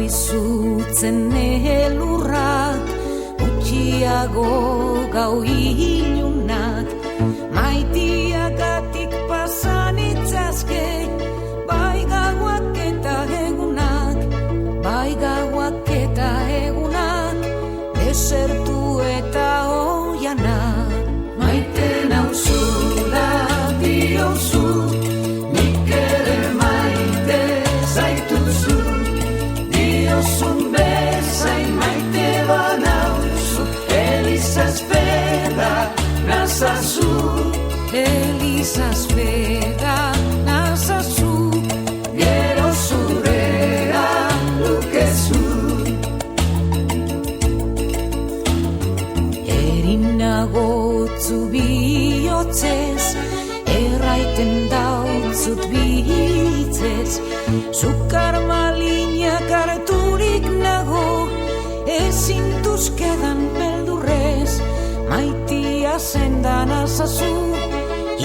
izutzen elurrak, utxiago gau ilunak, maitiagatik pasan itzazke, bai gauak eta egunak, bai gauak eta egunak, desertu eta oianak. Maite nauzula diozu, nik ere maite zaituzu, diozun bezain maite banauzu, Elizaz beda nazazu, Elizaz beda nazazu, gero zurean dukezu. Erinagotu bihotzez, erraiten dautzut bihitzez, zukar malinak harturik nago, ezin duzkedan beldurrez, maitia zendan azazu,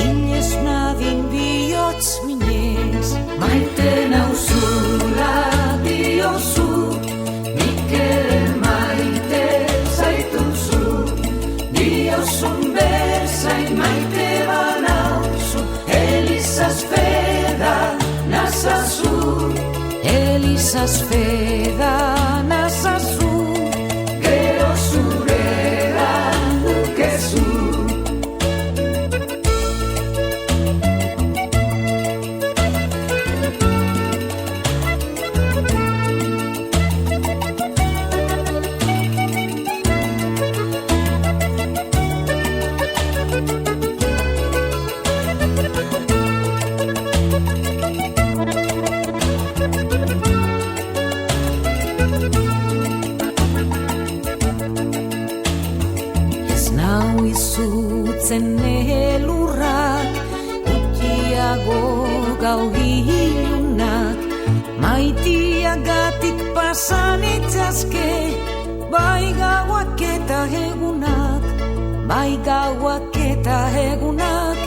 inez nadin bihotz minez. Maite nauzula diozu, nik ere maite zaituzu, diozun bezain maite banauzu, Elizaz beda nazazu, Elizaz beda nazazu, gero zurean dukezu. Izutzen elurrak, utxiago gau ilunak, maitiagatik pasan itzazke, bai gauak eta egunak, bai gauak eta egunak,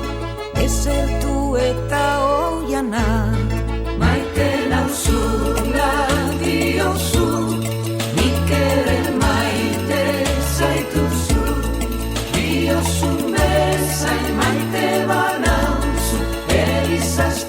desertu eta oianak. Maite nauzula diozu, nik ere maite zaituzu, diozun bezain maite banauzu, Elizaz